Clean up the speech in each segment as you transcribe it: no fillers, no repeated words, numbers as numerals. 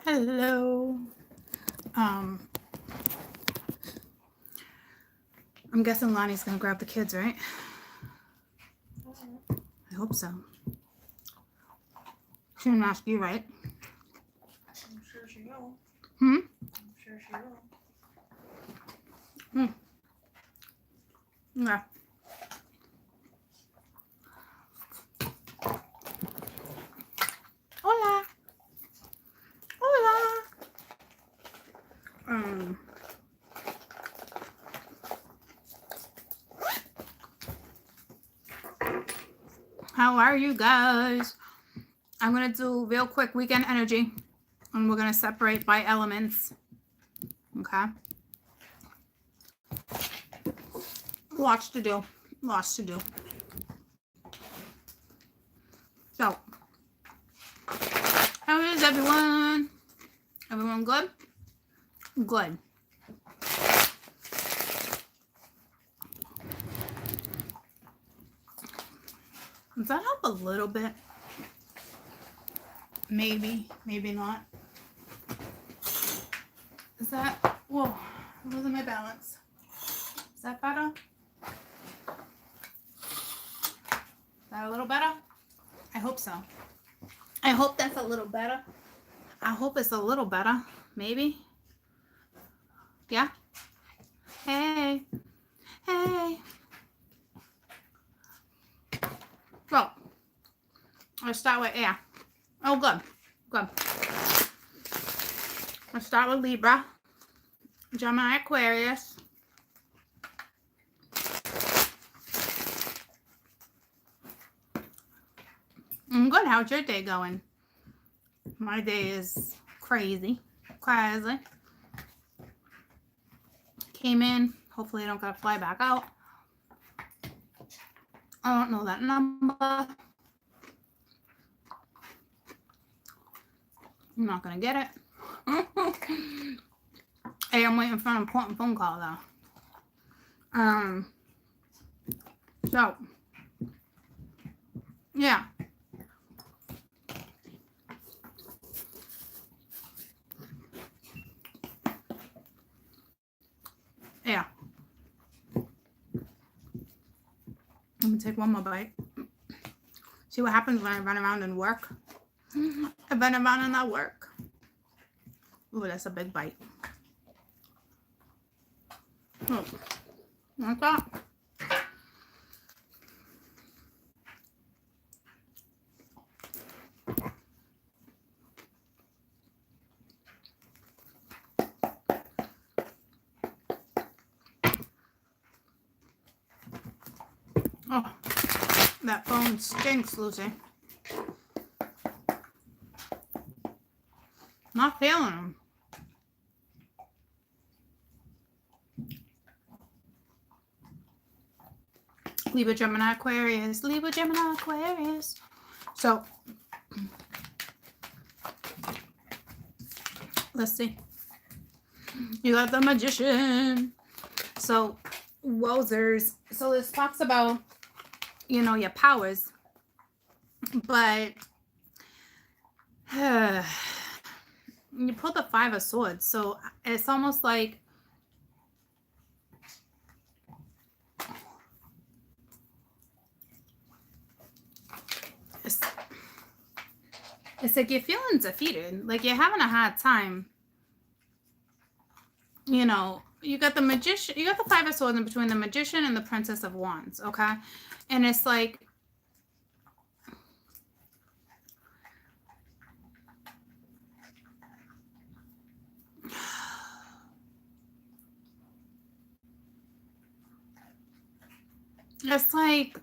Hello. I'm guessing Lonnie's gonna grab the kids, right? I hope so. She didn't ask you, right? I'm sure she will. Hmm? I'm sure she will. Yeah. Hola. Hola. How are you guys? I'm gonna do real quick weekend energy, and we're gonna separate by elements. Okay. Lots to do. Lots to do. So, how is everyone? Everyone good? Good. Does that help a little bit? Maybe, maybe not. Is that, whoa, I'm losing my balance. Is that better? Is that a little better? I hope so. I hope that's a little better. I hope it's a little better. Maybe. Yeah? Hey. Hey. So, let's start with air. Oh, good. Good. Let's start with Libra, Gemini, Aquarius. I'm good. How's your day going? My day is crazy. Crazy. Came in. Hopefully I don't gotta fly back out. I don't know that number. I'm not gonna get it. Hey, I'm waiting for an important phone call though. So yeah. Yeah. I'm gonna take one more bite. See what happens when I run around and work. I run around and I work. Ooh, that's a big bite. Oh, like that. Oh, that phone stinks, Lucy. Not feeling them. Libra, Gemini, Aquarius. Libra, Gemini, Aquarius. So, let's see. You got the Magician. So, wowzers. So, this talks about, you know, your powers. But, you pull the Five of Swords. So, it's almost like it's like you're feeling defeated. Like you're having a hard time. You know, you got the Magician, you got the Five of Swords in between the Magician and the Princess of Wands, okay? And it's like, it's like,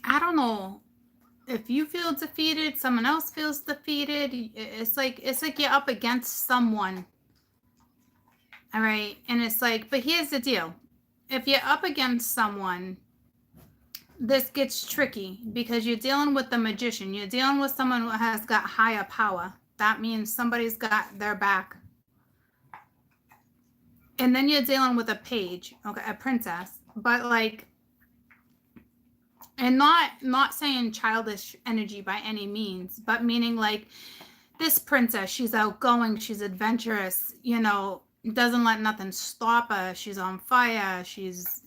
I don't know. If you feel defeated, someone else feels defeated. It's like you're up against someone. All right. And it's like, but here's the deal. If you're up against someone, this gets tricky because you're dealing with the Magician. You're dealing with someone who has got higher power. That means somebody's got their back. And then you're dealing with a page, okay, a princess. But like, And not saying childish energy by any means, but meaning like this princess, she's outgoing, she's adventurous, doesn't let nothing stop her. She's on fire, she's,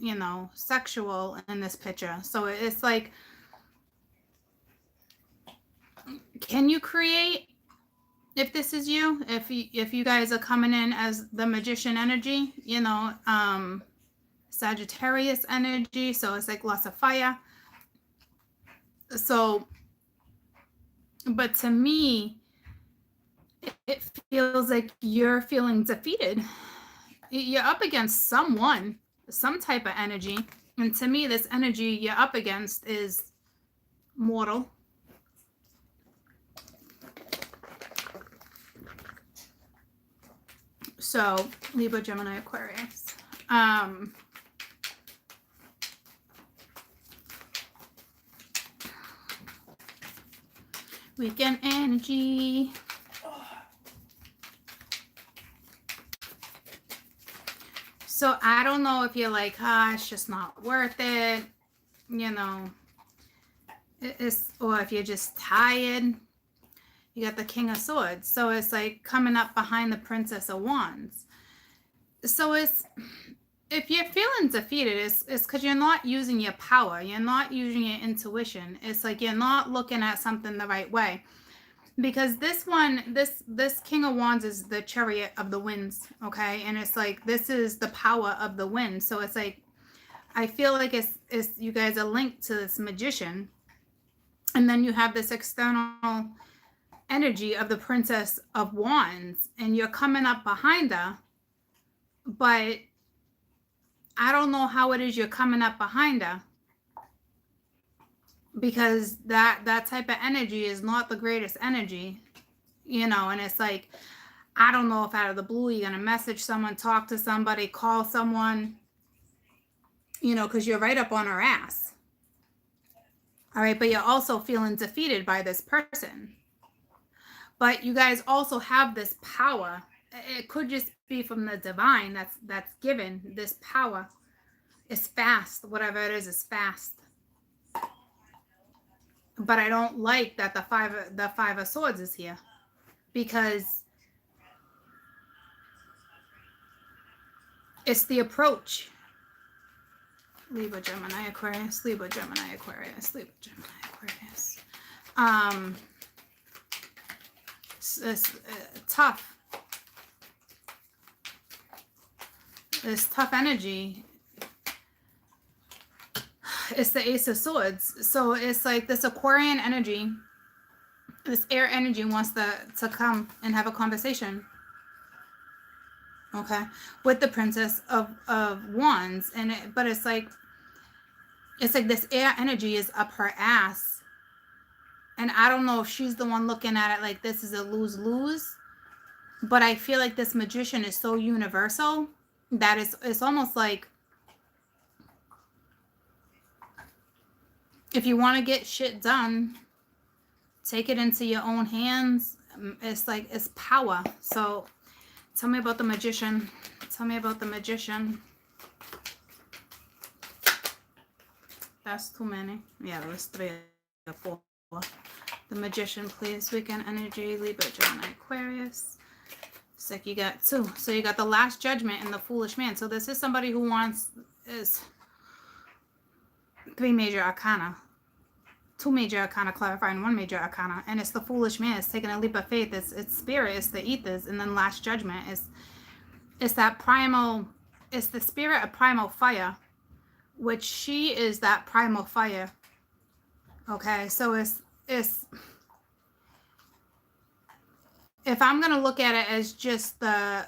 sexual in this picture. So it's like, can you create, if this is you, if you guys are coming in as the magician energy, Sagittarius energy, so it's like lots of fire. So, but to me, it feels like you're feeling defeated. You're up against someone, some type of energy. And to me, this energy you're up against is mortal. So, Libra, Gemini, Aquarius. Weekend energy. So I don't know if you're like, it's just not worth it, or if you're just tired. You got the King of Swords. So it's like coming up behind the Princess of Wands. So it's, if you're feeling defeated, it's because you're not using your power. You're not using your intuition. It's like you're not looking at something the right way. Because this one, this King of Wands is the chariot of the winds, okay? And it's like, this is the power of the wind. So it's like, I feel like it's you guys are linked to this magician. And then you have this external energy of the Princess of Wands. And you're coming up behind her. But I don't know how it is you're coming up behind her. Because that type of energy is not the greatest energy, and it's like, I don't know if out of the blue you're going to message someone, talk to somebody, call someone, because you're right up on her ass. All right, but you're also feeling defeated by this person. But you guys also have this power. It could just be from the divine that's given this power. It's fast, whatever it is fast. But I don't like that the five of swords is here, because it's the approach. Libra, Gemini, Aquarius, Libra, Gemini, Aquarius, Libra, Gemini, Aquarius. It's tough. This tough energy. It's the Ace of Swords. So it's like this Aquarian energy, this air energy wants to come and have a conversation. Okay. With the Princess of Wands. But it's like this air energy is up her ass. And I don't know if she's the one looking at it like this is a lose-lose. But I feel like this magician is so universal that it's almost like, if you want to get shit done, take it into your own hands. It's like, it's power. So tell me about the magician. Tell me about the magician. That's too many. Yeah, there's 3 or 4. The magician, please. Weekend energy, Libra, Gemini, Aquarius. It's like you got 2. So you got the Last Judgment and the Foolish Man. So this is somebody who is 3 major arcana. 2 major arcana clarifying, 1 major arcana. And it's the Foolish Man. It's taking a leap of faith. It's spirit. It's the ethers. And then Last Judgment. It's that primal. It's the spirit of primal fire. Which she is that primal fire. Okay. So it's if I'm going to look at it as just the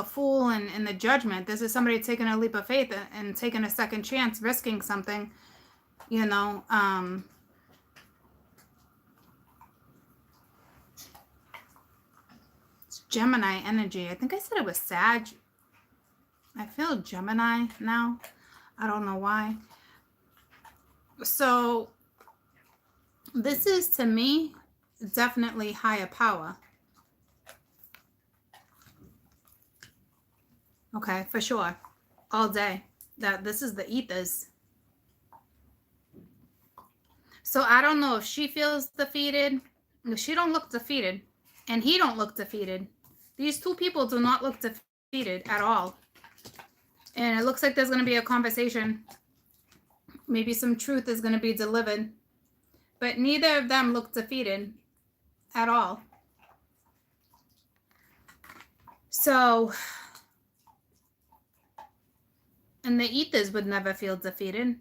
fool and the judgment, this is somebody taking a leap of faith and taking a second chance, risking something, it's Gemini energy. I think I said it was Sag. I feel Gemini now. I don't know why. So this is, to me, definitely higher power. Okay, for sure. All day. This is the ethers. So I don't know if she feels defeated. She don't look defeated, and he don't look defeated. These two people do not look defeated at all. And it looks like there's going to be a conversation. Maybe some truth is going to be delivered. But neither of them look defeated at all. So, and the ethers would never feel defeated.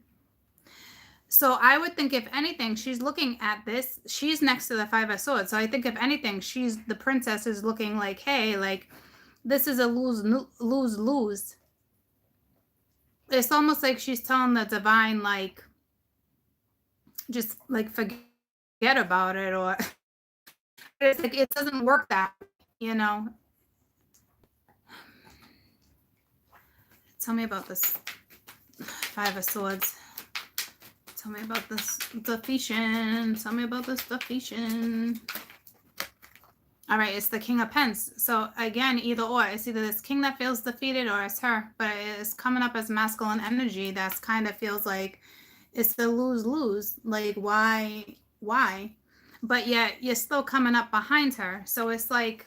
So I would think, if anything, she's looking at this. She's next to the Five of Swords. So I think, if anything, the princess is looking like, hey, like, this is a lose. It's almost like she's telling the divine, like, just, like, forget about it. Or it's like, it doesn't work that way, you know. Tell me about this Five of Swords. Tell me about this defeation. Tell me about this defeation. All right, it's the King of Pence. So again, either or. It's either this king that feels defeated, or it's her. But it's coming up as masculine energy. That's kind of feels like it's the lose-lose. Like, why? But yet you're still coming up behind her. So it's like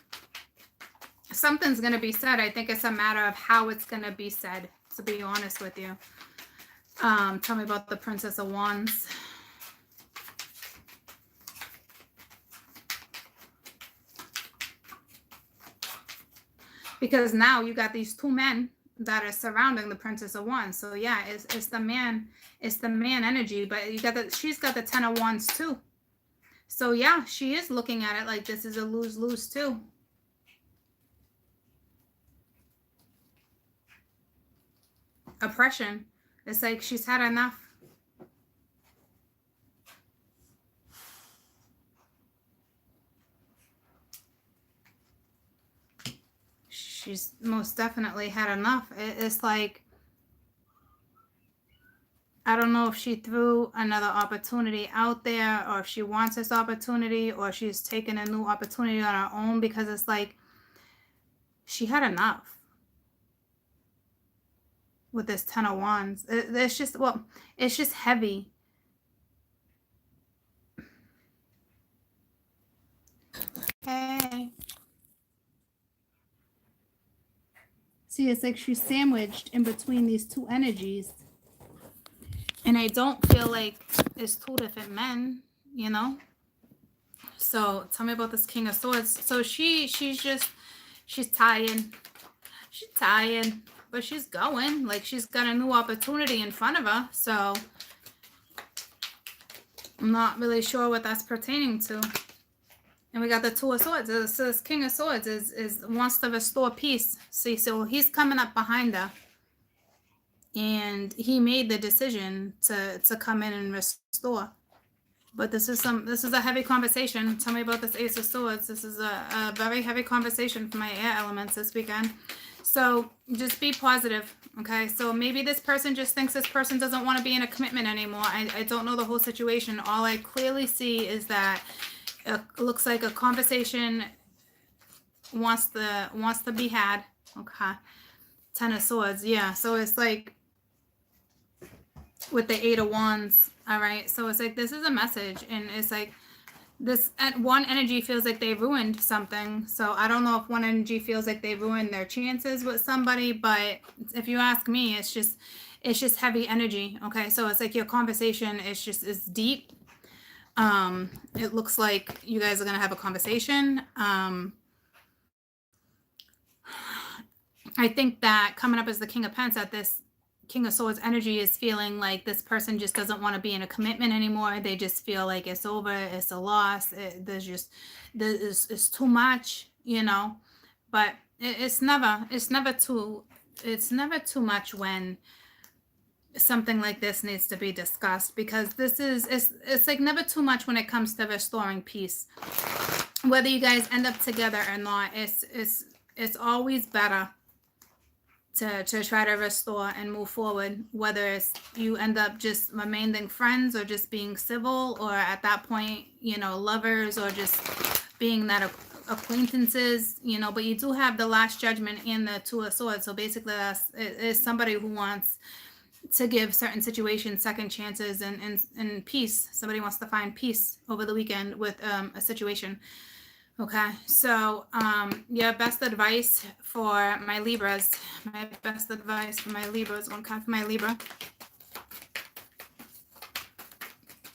something's going to be said. I think it's a matter of how it's going to be said, to be honest with you. Tell me about the Princess of Wands. Because now you got these two men that are surrounding the Princess of Wands. So yeah, it's the man energy, but she's got the Ten of Wands too. So yeah, she is looking at it like this is a lose-lose too. Oppression. It's like she's had enough. She's most definitely had enough. It's like, I don't know if she threw another opportunity out there, or if she wants this opportunity, or she's taking a new opportunity on her own, because it's like she had enough with this Ten of Wands. It's just, well, it's just heavy. Hey. See, it's like she's sandwiched in between these two energies. And I don't feel like it's two different men, you know? So tell me about this King of Swords. So she's tired. She's tired, but she's going. Like, she's got a new opportunity in front of her. So I'm not really sure what that's pertaining to. And we got the Two of Swords. So this King of Swords wants to restore peace. See, so he's coming up behind her. And he made the decision to come in and restore. But this is a heavy conversation. Tell me about this Ace of Swords. This is a very heavy conversation for my air elements this weekend. So just be positive, okay? So maybe this person just thinks this person doesn't want to be in a commitment anymore. I don't know the whole situation. All I clearly see is that it looks like a conversation wants to be had. Okay. Ten of Swords. Yeah. So it's like with the Eight of Wands. All right. So it's like, this is a message, and it's like this one energy feels like they ruined something. So I don't know if one energy feels like they ruined their chances with somebody, but if you ask me, it's just heavy energy. Okay. So it's like your conversation is deep. It looks like you guys are going to have a conversation. I think that coming up as the King of Pence, at this King of Swords energy is feeling like this person just doesn't want to be in a commitment anymore. They just feel like it's over. It's a loss. It's too much, you know, but it's never too much when something like this needs to be discussed, because it's like never too much when it comes to restoring peace. Whether you guys end up together or not, it's always better to try to restore and move forward, whether it's you end up just remaining friends, or just being civil, or at that point, you know, lovers, or just being that acquaintances, you know. But you do have the Last Judgment and the Two of Swords. So basically it's somebody who wants, to give certain situations second chances and peace. Somebody wants to find peace over the weekend with a situation. Okay, so yeah, best advice for my Libras. My best advice for my Libras. One card for my Libra.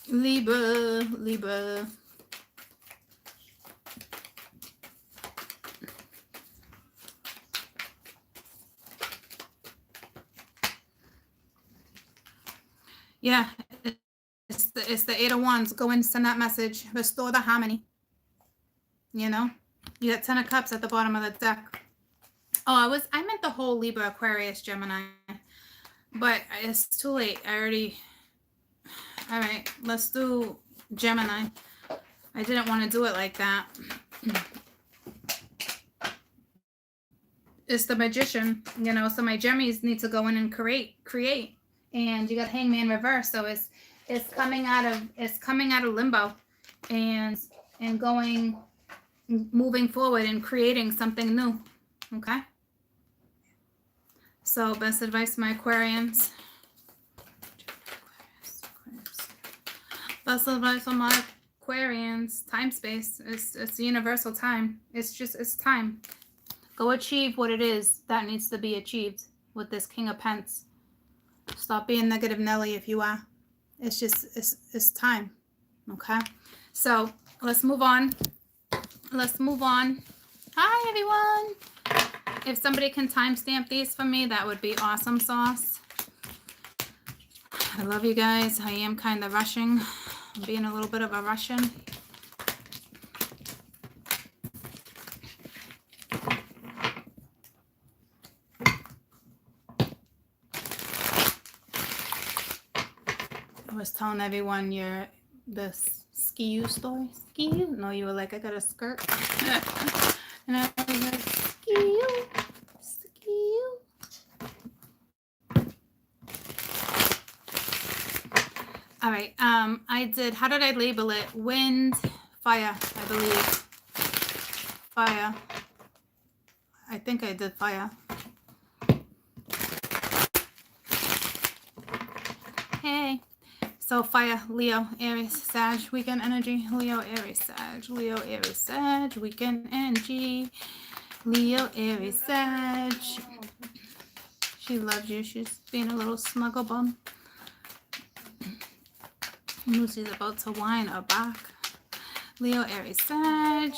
Libra. Yeah, it's the Eight of Wands. Go and send that message. Restore the harmony. You know, you got 10 of Cups at the bottom of the deck. Oh, I meant the whole Libra, Aquarius, Gemini, but it's too late. I already. All right, let's do Gemini. I didn't want to do it like that. It's the Magician, you know. So my Gemmies need to go in and create. And you got Hangman reverse, so it's coming out of limbo, and moving forward and creating something new. Okay. So best advice to my Aquarians. Best advice on my Aquarians. Time space. It's universal time. It's time. Go achieve what it is that needs to be achieved with this King of Pence. Stop being negative Nelly if you are. It's time. Okay. So let's move on. Hi everyone. If somebody can timestamp these for me, that would be awesome sauce. I love you guys. I am kind of rushing. I'm being a little bit of a Russian. I was telling everyone the ski-you story. Ski-you? No, you were like, I got a skirt. And I was like, ski-you. All right. How did I label it? Wind, fire, I believe. Fire. I think I did fire. Hey. So fire, Leo, Aries, Sag, weekend energy. Leo, Aries, Sag. Leo, Aries, Sag, weekend energy. Leo, Aries, Sag. She loves you. She's being a little snuggle bum. Lucy's about to whine her back. Leo, Aries, Sag.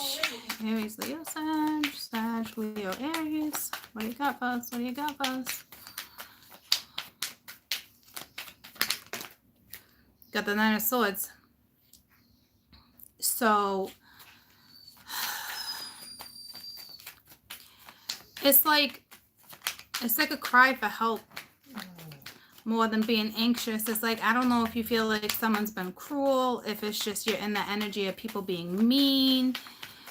Aries, Leo, Sag. Sag, Leo, Aries. What do you got for us? What do you got for us? Got the Nine of Swords. So it's like a cry for help more than being anxious. It's like, I don't know if you feel like someone's been cruel, if it's just you're in the energy of people being mean.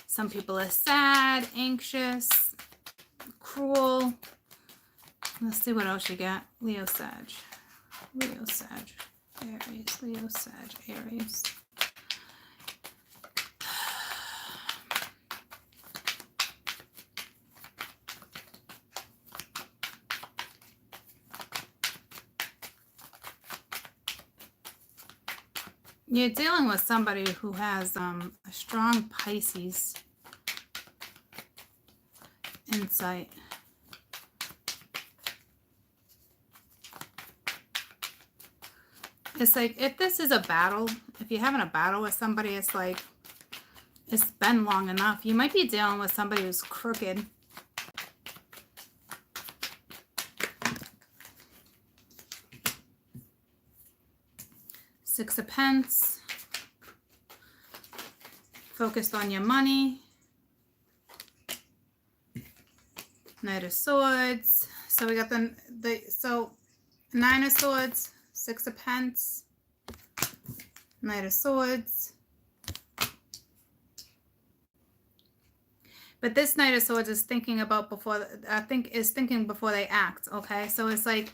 Some people are sad, anxious, cruel. Let's see what else you got. Leo, Sag. Leo, Sag. Aries, Leo, Sag, Aries. You're dealing with somebody who has a strong Pisces insight. It's like, if this is a battle, if you're having a battle with somebody, it's like, it's been long enough. You might be dealing with somebody who's crooked. Six of Pence. Focused on your money. Knight of Swords. So we got so Nine of Swords, Six of Pence, Knight of Swords. But this Knight of Swords is thinking about thinking before they act, okay? So it's like,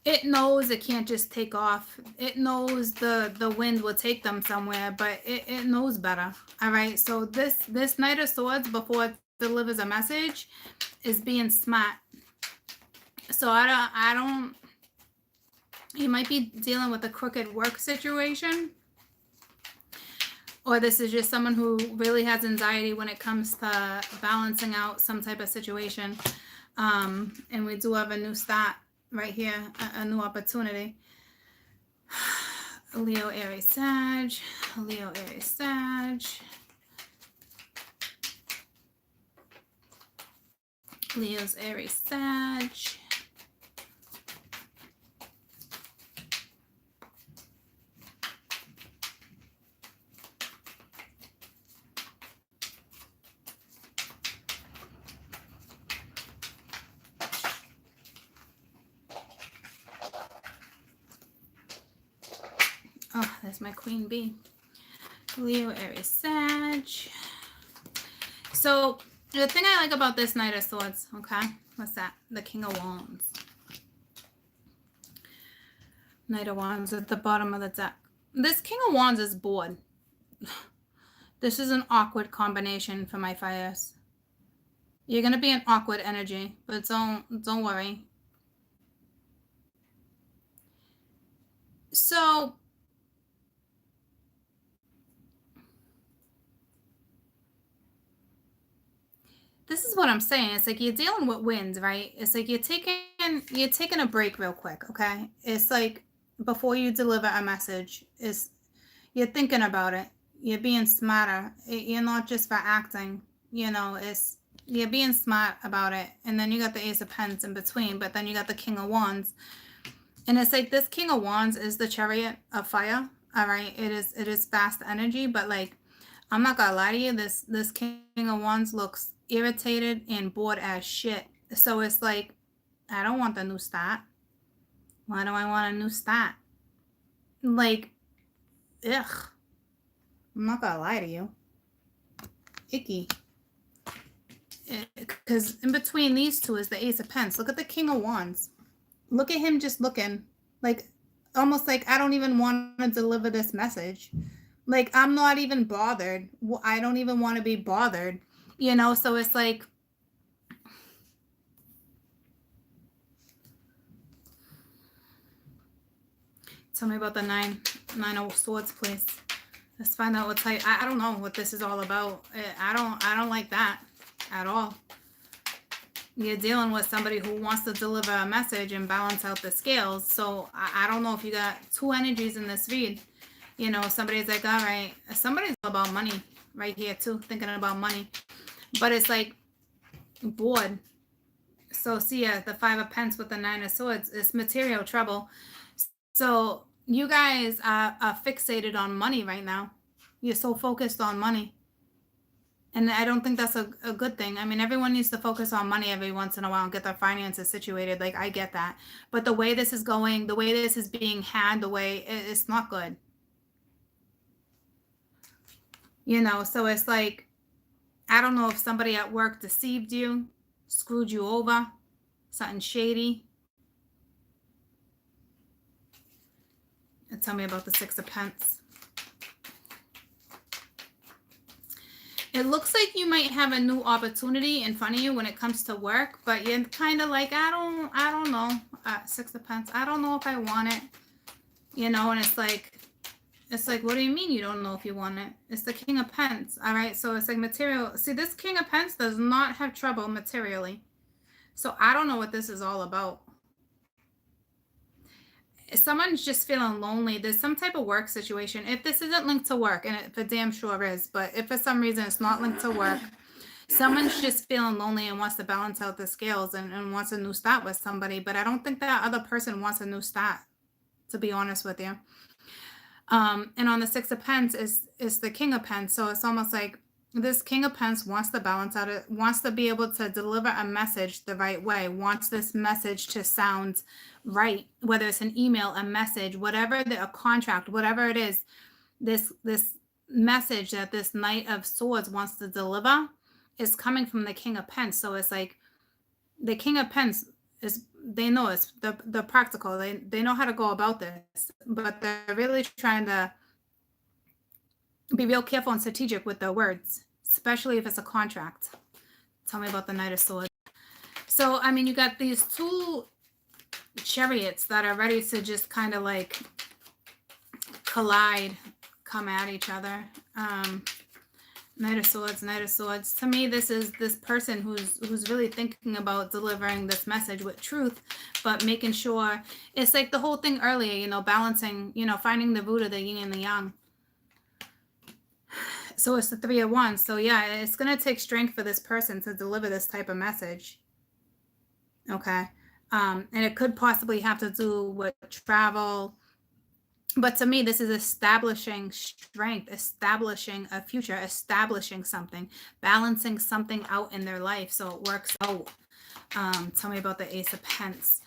it knows it can't just take off. It knows the wind will take them somewhere, but it knows better. All right. So this Knight of Swords, before it delivers a message, is being smart. So I don't You might be dealing with a crooked work situation, or this is just someone who really has anxiety when it comes to balancing out some type of situation. And we do have a new start right here, a new opportunity. Leo, Aries, Sag. Leo, Aries, Sag. Leo's, Aries, Sag. Oh, there's my queen bee. Leo, Aries, Sag. So the thing I like about this Knight of Swords, okay? What's that? The King of Wands. Knight of Wands at the bottom of the deck. This King of Wands is bored. This is an awkward combination for my fires. You're going to be an awkward energy, but don't worry. So this is what I'm saying. It's like you're dealing with winds, right? It's like you're taking a break real quick, okay? It's like before you deliver a message, you're thinking about it. You're being smarter. You're not just for acting, you're being smart about it. And then you got the Ace of Pents in between, but then you got the King of Wands. And it's like this King of Wands is the Chariot of fire. All right. It is fast energy, but like, I'm not gonna lie to you, this King of Wands looks irritated and bored as shit. So it's like, I don't want the new start. Why do I want a new start? Like, ugh. I'm not gonna lie to you. Icky. Because in between these two is the Ace of Pents. Look at the King of Wands. Look at him just looking like, almost like I don't even want to deliver this message. Like, I'm not even bothered. I don't even want to be bothered, so it's like, tell me about the nine of Swords, please. Let's find out what type. I don't know what this is all about. I don't like that at all. You're dealing with somebody who wants to deliver a message and balance out the scales. So I don't know if you got two energies in this read. Somebody's like, all right, somebody's all about money right here too, thinking about money. But it's like bored. So see ya, the Five of Pents with the Nine of Swords, it's material trouble. So you guys are fixated on money right now. You're so focused on money. And I don't think that's a good thing. I mean, everyone needs to focus on money every once in a while and get their finances situated. Like, I get that. But the way this is going, the way this is being had, it's not good. So it's like, I don't know if somebody at work deceived you, screwed you over, something shady. And tell me about the Six of Pents. It looks like you might have a new opportunity in front of you when it comes to work, but you're kind of like, I don't know. Six of Pents. I don't know if I want it. And it's like, what do you mean you don't know if you want it? It's the King of Pents. All right. So it's like material. See, this King of Pents does not have trouble materially. So I don't know what this is all about. Someone's just feeling lonely. There's some type of work situation. If this isn't linked to work, and it for damn sure is, but if for some reason it's not linked to work, someone's just feeling lonely and wants to balance out the scales and wants a new start with somebody. But I don't think that other person wants a new start, to be honest with you. And on the Six of Pents is the King of Pents. So it's almost like this King of Pents wants to balance out it, wants to be able to deliver a message the right way, wants this message to sound right, whether it's an email, a message, whatever, a contract, whatever it is, this message that this Knight of Swords wants to deliver is coming from the King of Pents. So it's like the King of Pents they know it's the practical. They know how to go about this, but they're really trying to be real careful and strategic with their words, especially if it's a contract. Tell me about the Knight of Swords. So, I mean, you got these two chariots that are ready to just kind of like collide, come at each other. Knight of Swords, Knight of Swords. To me, this is this person who's really thinking about delivering this message with truth, but making sure it's like the whole thing earlier, you know, balancing, you know, finding the root of the yin and the yang. So it's the Three of Wands. So yeah, it's going to take strength for this person to deliver this type of message. Okay. And it could possibly have to do with travel. But to me, this is establishing strength, establishing a future, establishing something, balancing something out in their life so it works out. Tell me about the Ace of Pence.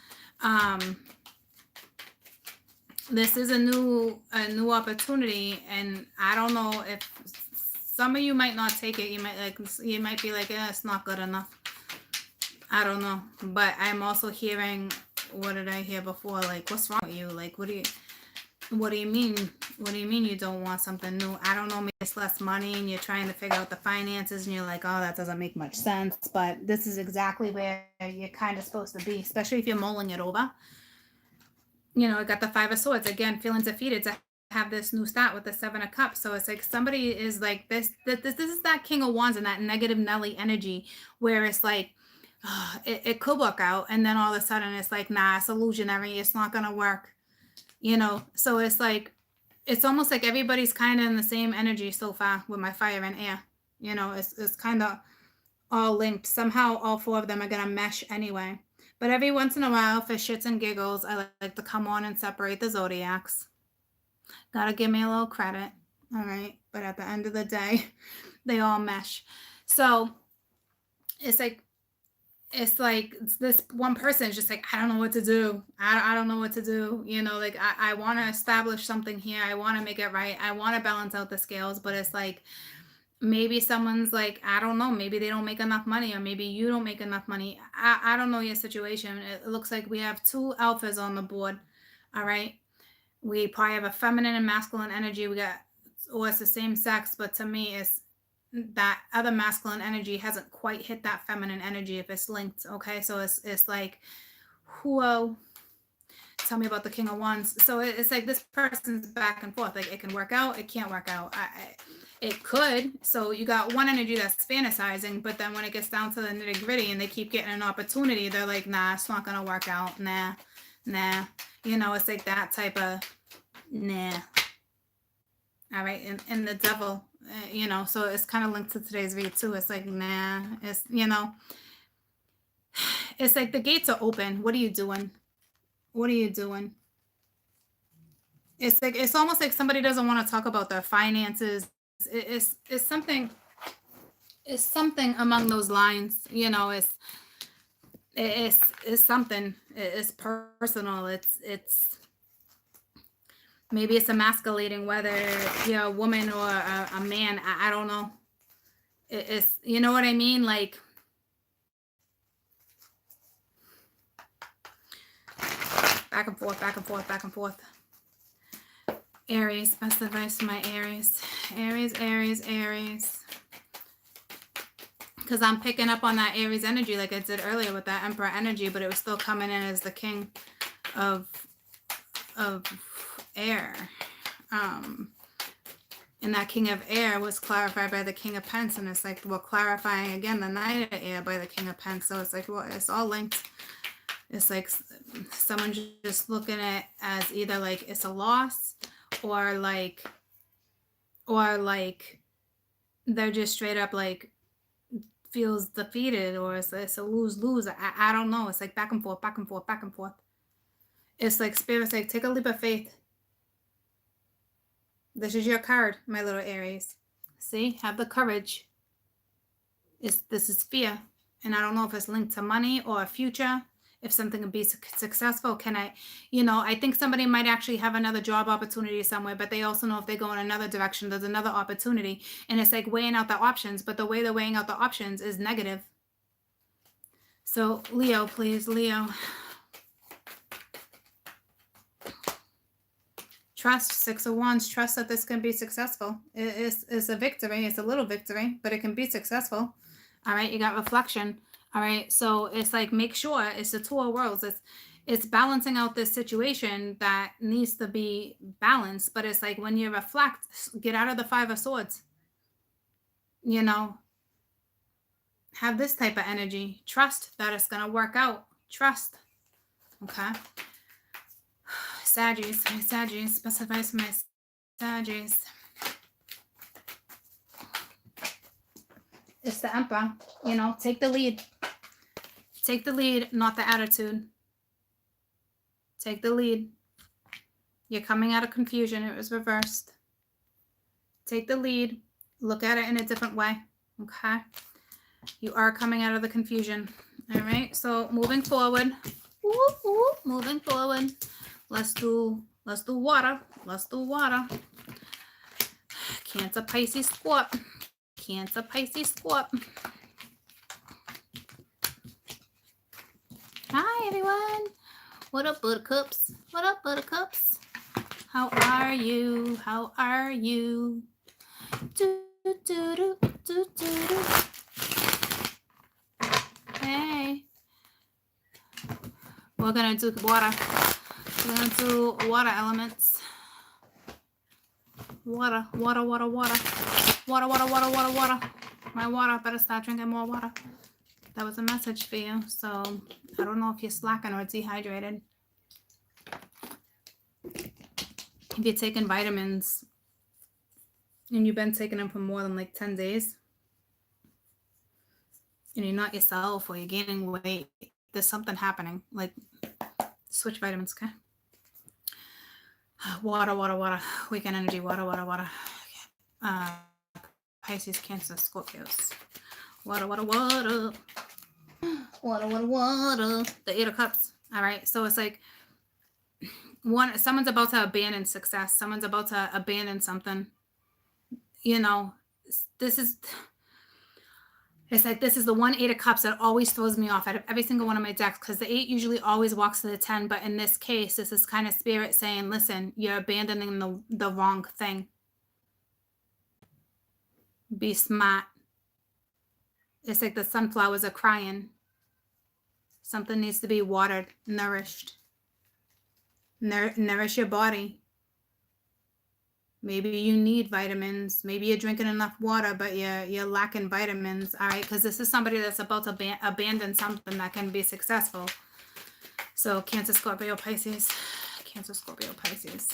This is a new opportunity, and I don't know if some of you might not take it. You might be like, it's not good enough. I don't know. But I'm also hearing, what did I hear before? Like, what's wrong with you? Like, what do you mean? What do you mean you don't want something new? I don't know, maybe it's less money and you're trying to figure out the finances and you're like, oh, that doesn't make much sense. But this is exactly where you're kind of supposed to be, especially if you're mulling it over. You know, I got the Five of Swords. Again, feeling defeated to have this new start with the Seven of Cups. So it's like somebody is like this is that King of Wands and that negative Nelly energy where it's like, it could work out. And then all of a sudden it's like, nah, it's illusionary. It's not going to work. You know, so it's like, it's almost like everybody's kind of in the same energy so far with my fire and air. You know, it's kind of all linked. Somehow all four of them are going to mesh anyway. But every once in a while, for shits and giggles, I like to come on and separate the zodiacs. Gotta give me a little credit. All right. But at the end of the day, they all mesh. So it's like this one person is just like, I don't know what to do. I don't know what to do. You know, like I want to establish something here. I want to make it right. I want to balance out the scales, but it's like, maybe someone's like, I don't know, maybe they don't make enough money, or maybe you don't make enough money. I don't know your situation. It looks like we have two alphas on the board. All right. We probably have a feminine and masculine energy. We got, or it's the same sex, but to me, it's that other masculine energy hasn't quite hit that feminine energy if it's linked. Okay, so it's like, whoa, tell me about the King of Wands. So it's like this person's back and forth. Like, it can work out, it can't work out. It could. So you got one energy that's fantasizing, but then when it gets down to the nitty gritty and they keep getting an opportunity, they're like, nah, it's not gonna work out. Nah. You know, it's like that type of nah. All right, and the devil, you know, so it's kind of linked to today's read too. It's like, nah, it's, you know, it's like the gates are open. What are you doing? What are you doing? It's like, it's almost like somebody doesn't want to talk about their finances. It's something among those lines, you know. It's something, it's personal. It's maybe it's emasculating, whether you're a woman or a man. I don't know. It's, you know what I mean? Like, back and forth, back and forth, back and forth. Aries, best advice for my Aries. Aries. Because I'm picking up on that Aries energy like I did earlier with that Emperor energy, but it was still coming in as the King of Air. And that King of Air was clarified by the King of Pence, and it's like, well, clarifying again the Knight of Air by the King of Pence. So it's like, well, it's all linked. It's like someone just looking at it as either like it's a loss, or like they're just straight up like feels defeated, or it's a lose-lose. I don't know. It's like back and forth, back and forth, back and forth. It's like Spirit's like, take a leap of faith. This is your card, my little Aries. See, have the courage. This is fear, and I don't know if it's linked to money or a future. If something can be successful, can I, you know, I think somebody might actually have another job opportunity somewhere, but they also know if they go in another direction, there's another opportunity. And it's like weighing out the options, but the way they're weighing out the options is negative. So Leo, please, Leo. Trust, Six of Wands, trust that this can be successful. It's a victory. It's a little victory, but it can be successful. All right, you got reflection. All right, so it's like, make sure, it's the Two of Worlds. It's balancing out this situation that needs to be balanced. But it's like when you reflect, get out of the Five of Swords, you know, have this type of energy. Trust that it's going to work out. Trust. Okay. Saggies, my Saggies, best advice for my Saggies. It's the Emperor, you know, take the lead. Take the lead, not the attitude. Take the lead. You're coming out of confusion. It was reversed. Take the lead. Look at it in a different way. Okay. You are coming out of the confusion. All right. So moving forward. Moving forward. Let's do water. Let's do water. Cancer, Pisces, Scorp. Cancer, Pisces, Scorp. Hi, everyone. What up, buttercups? What up, buttercups? How are you? How are you? Do, do, do, do, do, do. Hey. We're going to do water. We're going to do water elements. Water, water, water, water. Water, water, water, water, water. My water. Better start drinking more water. That was a message for you. So I don't know if you're slacking or dehydrated. If you're taking vitamins and you've been taking them for more than like 10 days and you're not yourself or you're gaining weight, there's something happening. Like, switch vitamins, okay? Water, water, water. Weekend energy, water, water, water. Pisces, Cancer, Scorpios. Water, water, water. Water, water, water. The Eight of Cups. All right. So it's like someone's about to abandon success. Someone's about to abandon something. You know, it's like this is the one Eight of Cups that always throws me off out of every single one of my decks, because the 8 usually always walks to the 10. But in this case, this is kind of spirit saying, listen, you're abandoning the wrong thing. Be smart. It's like the sunflowers are crying. Something needs to be watered, nourished. Nourish your body. Maybe you need vitamins. Maybe you're drinking enough water, but you're lacking vitamins. All right, because this is somebody that's about to abandon something that can be successful. So Cancer, Scorpio, Pisces. Cancer, Scorpio, Pisces.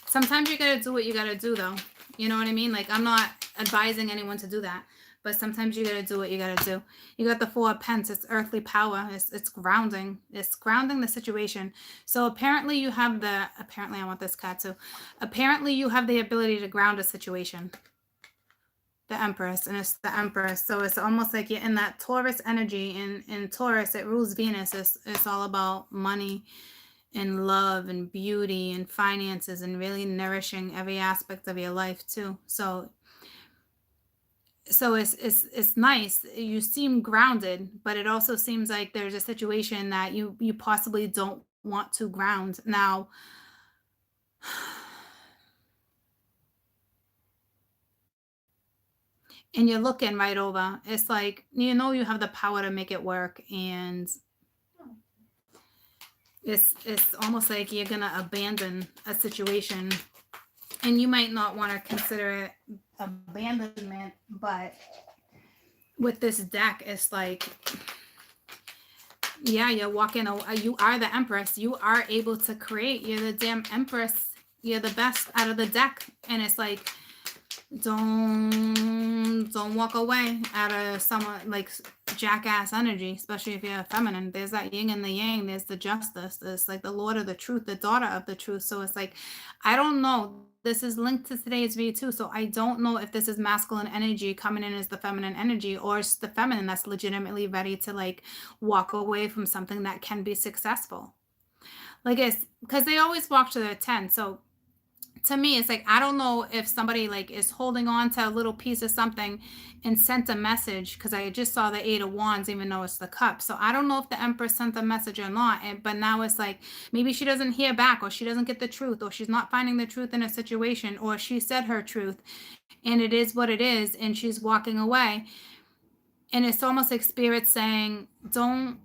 Sometimes you got to do what you got to do, though. You know what I mean? Like, I'm not advising anyone to do that. But sometimes you got to do what you got to do. You got the Four of Pence. It's earthly power. It's grounding. It's grounding the situation. So apparently you have apparently I want this card too. Apparently you have the ability to ground a situation. The Empress, and it's the Empress. So it's almost like you're in that Taurus energy. In Taurus, it rules Venus. It's all about money and love and beauty and finances and really nourishing every aspect of your life too. So it's nice. You seem grounded, but it also seems like there's a situation that you possibly don't want to ground. Now, and you're looking right over. It's like, you know, you have the power to make it work, and it's almost like you're gonna abandon a situation, and you might not want to consider it abandonment, but with this deck, it's like, yeah, you're walking. You are the Empress. You are able to create. You're the damn Empress. You're the best out of the deck, and it's like, don't walk away out of someone like jackass energy, especially if you're feminine. There's that yin and the yang. There's the justice. There's like the Lord of the truth, the daughter of the truth. So it's like, I don't know. This is linked to today's video too. So I don't know if this is masculine energy coming in as the feminine energy, or it's the feminine that's legitimately ready to like walk away from something that can be successful. Like, it's because they always walk to their 10. So to me, it's like, I don't know if somebody like is holding on to a little piece of something and sent a message, because I just saw the 8 of Wands, even though it's the cup. So I don't know if the Empress sent a message or not. But now it's like, maybe she doesn't hear back, or she doesn't get the truth, or she's not finding the truth in a situation, or she said her truth and it is what it is, and she's walking away. And it's almost like spirit saying, don't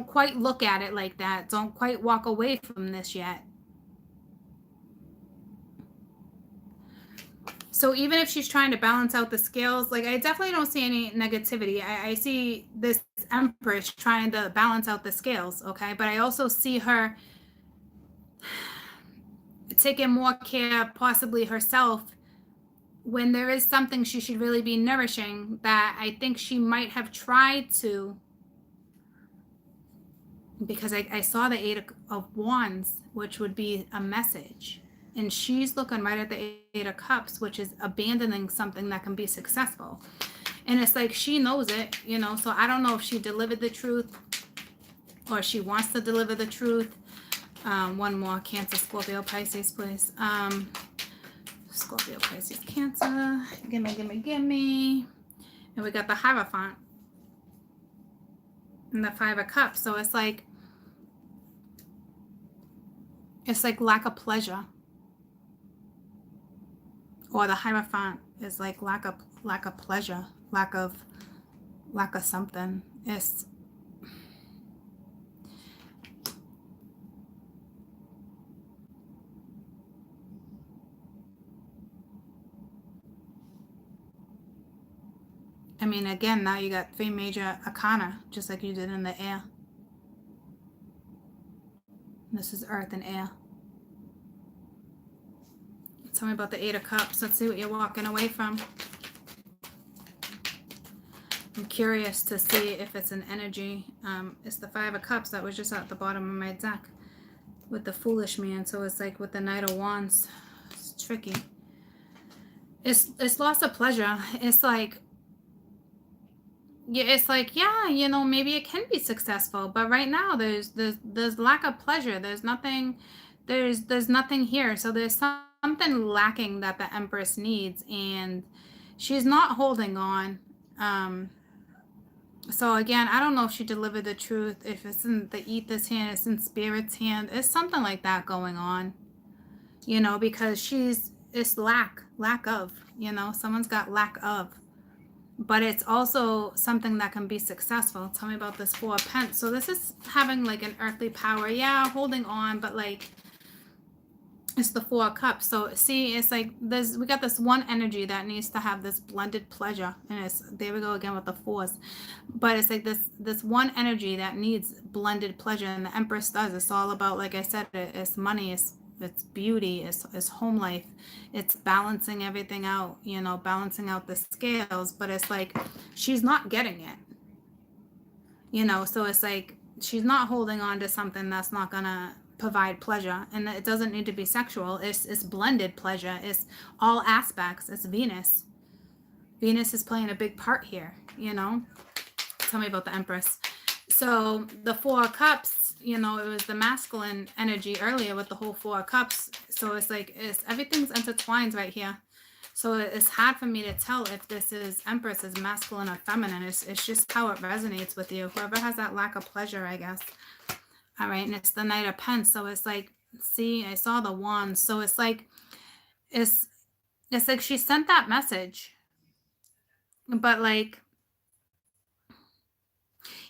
quite look at it like that. Don't quite walk away from this yet. So even if she's trying to balance out the scales, like I definitely don't see any negativity. I see this Empress trying to balance out the scales, okay? But I also see her taking more care, possibly herself, when there is something she should really be nourishing that I think she might have tried to, because I saw the Eight of Wands, which would be a message. And she's looking right at the Eight of Cups, which is abandoning something that can be successful. And it's like she knows it, you know, so I don't know if she delivered the truth or she wants to deliver the truth. One more, Cancer, Scorpio, Pisces, please. Scorpio, Pisces, Cancer. Gimme. And we got the Hierophant and the Five of Cups. So it's like lack of pleasure. Or the Hierophant is like lack of pleasure, lack of something. It's I mean, again, now you got 3 major arcana, just like you did in the air. This is earth and air. Tell me about the Eight of Cups. Let's see what you're walking away from. I'm curious to see if it's an energy. It's the Five of Cups that was just at the bottom of my deck with the Foolish Man. So it's like with the Knight of Wands. It's tricky. It's loss of pleasure. It's like, yeah, you know, maybe it can be successful, but right now there's lack of pleasure. There's nothing here. So there's something lacking that the Empress needs, and she's not holding on. So again, I don't know if she delivered the truth, if it's in the Ether's hand, it's in Spirit's hand. It's something like that going on, you know, because it's lack of, you know, someone's got lack of. But it's also something that can be successful. Tell me about this Four of Pentacles. So this is having like an earthly power. Yeah, holding on, but like it's the Four of Cups. So see, it's like we got this one energy that needs to have this blended pleasure. And it's, there we go again with the fours. But it's like this one energy that needs blended pleasure. And the Empress does. It's all about, like I said, it's money, it's beauty, it's home life, it's balancing everything out, you know, balancing out the scales. But it's like she's not getting it, you know, so it's like she's not holding on to something that's not gonna provide pleasure. And it doesn't need to be sexual. It's blended pleasure. It's all aspects. It's Venus is playing a big part here, you know. Tell me about the Empress. So the Four of Cups, you know, it was the masculine energy earlier with the whole Four of Cups. So it's like everything's intertwined right here. So it's hard for me to tell if this is Empress is masculine or feminine. It's just how it resonates with you. Whoever has that lack of pleasure, I guess. All right, and it's the Knight of Pentacles. So it's like, see, I saw the Wands. So it's like she sent that message, but like,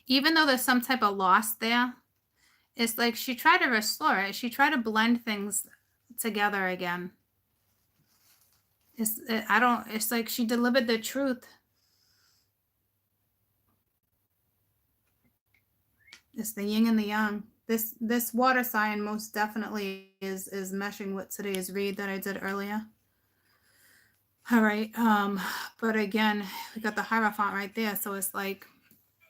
even though there's some type of loss there, it's like she tried to restore it. She tried to blend things together again. It's like she delivered the truth. It's the yin and the yang. This water sign most definitely is meshing with today's read that I did earlier. All right. But again, we got the Hierophant right there. So it's like,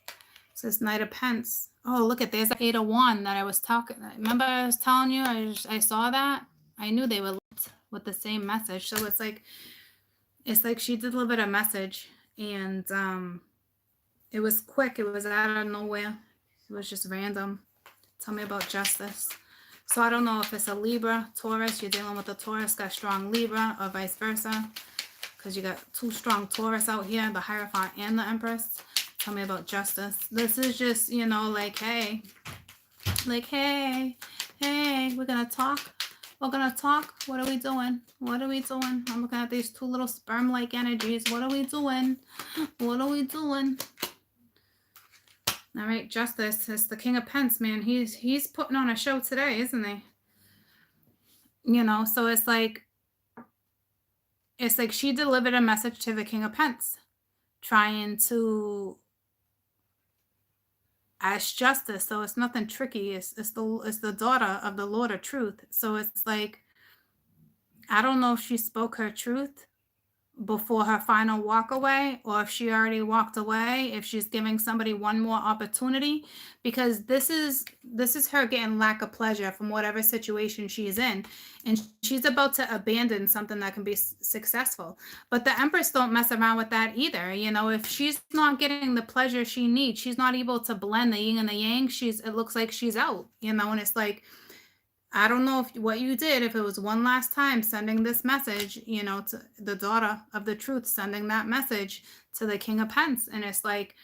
it says Knight of Pentacles. Oh, look at, there's the Eight of Wands that I was talking. Remember I was telling you, I saw that. I knew they were linked with the same message. So it's like she delivered a message, and it was quick. It was out of nowhere. It was just random. Tell me about Justice. So I don't know if it's a Libra, Taurus. You're dealing with a Taurus, got strong Libra, or vice versa. Because you got two strong Taurus out here, the Hierophant and the Empress. Tell me about Justice. This is just, you know, like, hey, we're going to talk. We're gonna talk. What are we doing? What are we doing? I'm looking at these two little sperm-like energies. What are we doing? What are we doing? All right, Justice. It's the King of Pence, man. He's putting on a show today, isn't he? You know, so it's like she delivered a message to the King of Pence, trying to ask justice. So it's nothing tricky. It's the daughter of the Lord of Truth. So it's like, I don't know if she spoke her truth before her final walk away, or if she already walked away, if she's giving somebody one more opportunity, because this is her getting lack of pleasure from whatever situation she's in, and she's about to abandon something that can be successful. But the Empress don't mess around with that either. You know, if she's not getting the pleasure she needs, she's not able to blend the yin and the yang, it looks like she's out, you know. And it's like, I don't know what you did, if it was one last time sending this message, you know, to the daughter of the truth, sending that message to the King of Pence. And it's like,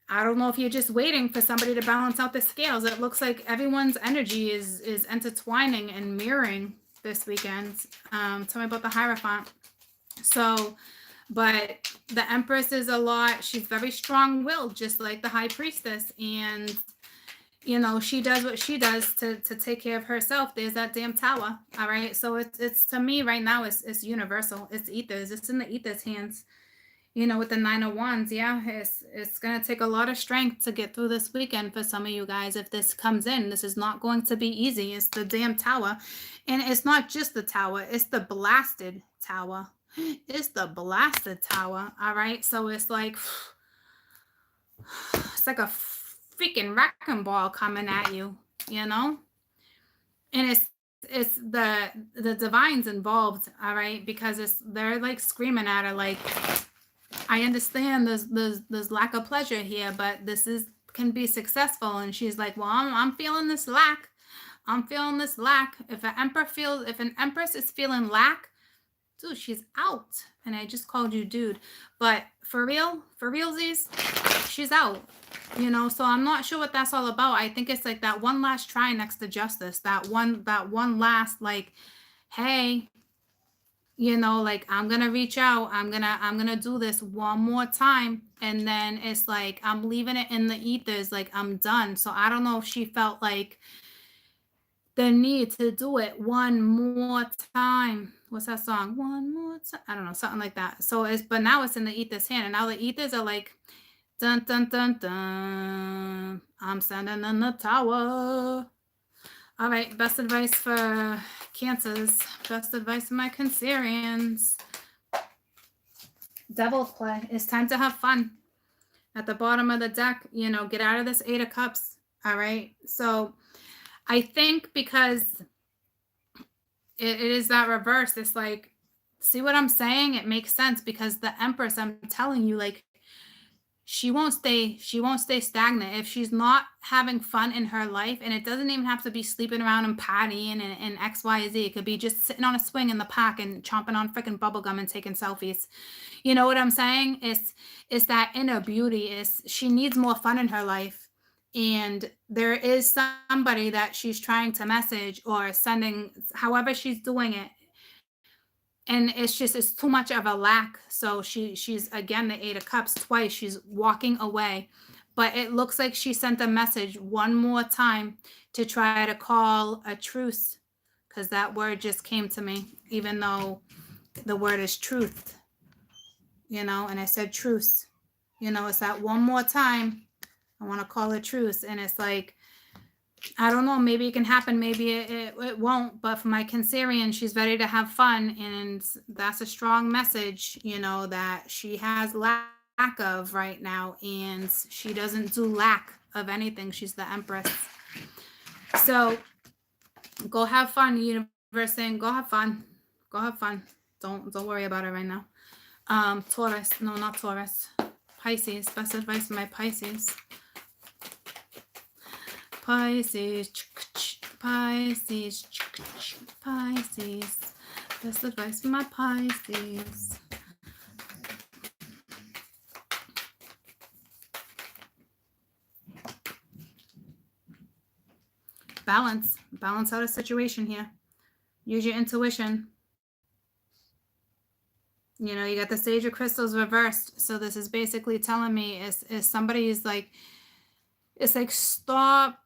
I don't know if you're just waiting for somebody to balance out the scales. It looks like everyone's energy is intertwining and mirroring this weekend. Tell me about the Hierophant. So, but the Empress is a lot, she's very strong-willed, just like the High Priestess. And you know, she does what she does to take care of herself. There's that damn tower. All right. So it's to me right now, it's universal. It's ethers. It's in the ethers hands, you know, with the 9 of Wands. Yeah. It's going to take a lot of strength to get through this weekend for some of you guys. If this comes in, this is not going to be easy. It's the damn tower. And it's not just the tower. It's the blasted tower. It's the blasted tower. All right. So it's like a freaking wrecking ball coming at you, you know. And it's the divines involved, all right, because they're like screaming at her like, I understand there's lack of pleasure here, but this can be successful. And she's like, well, I'm feeling this lack. I'm feeling this lack. If an empress is feeling lack, dude, she's out. And I just called you dude, but for realsies, she's out, you know. So I'm not sure what that's all about. I think it's like that one last try next to justice, that one last, like, hey, you know, like, I'm gonna reach out, I'm gonna do this one more time, and then it's like I'm leaving it in the ethers, like I'm done. So I don't know if she felt like the need to do it one more time. What's that song? One more time. I don't know, something like that. But now it's in the ethers hand, and now the ethers are like, dun dun dun dun. I'm standing in the tower. All right, best advice for Cancers. Best advice for my Cancerians. Devil's play. It's time to have fun. At the bottom of the deck, you know, get out of this 8 of Cups. All right. So I think because it is that reverse, it's like, see what I'm saying? It makes sense, because the Empress, I'm telling you, like, she won't stay stagnant if she's not having fun in her life. And it doesn't even have to be sleeping around and partying and XYZ. It could be just sitting on a swing in the park and chomping on freaking bubblegum and taking selfies. You know what I'm saying? It's that inner beauty. She needs more fun in her life. And there is somebody that she's trying to message or sending, however she's doing it, and it's too much of a lack. So she's again the 8 of Cups twice. She's walking away, but it looks like she sent a message one more time to try to call a truce, because that word just came to me, even though the word is truth, you know. And I said truce, you know. It's that one more time, I want to call a truce. And it's like, I don't know, maybe it can happen, maybe it won't. But for my Cancerian, she's ready to have fun, and that's a strong message, you know, that she has lack of right now, and she doesn't do lack of anything. She's the Empress. So go have fun, universe saying, go have fun. Go have fun. Don't worry about it right now. Taurus. No, not Taurus. Pisces. Best advice for my Pisces. Pisces, Pisces, Pisces. Best advice for my Pisces. Balance out a situation here. Use your intuition. You know, you got the Sage of Crystals reversed. So this is basically telling me is somebody's like, it's like stop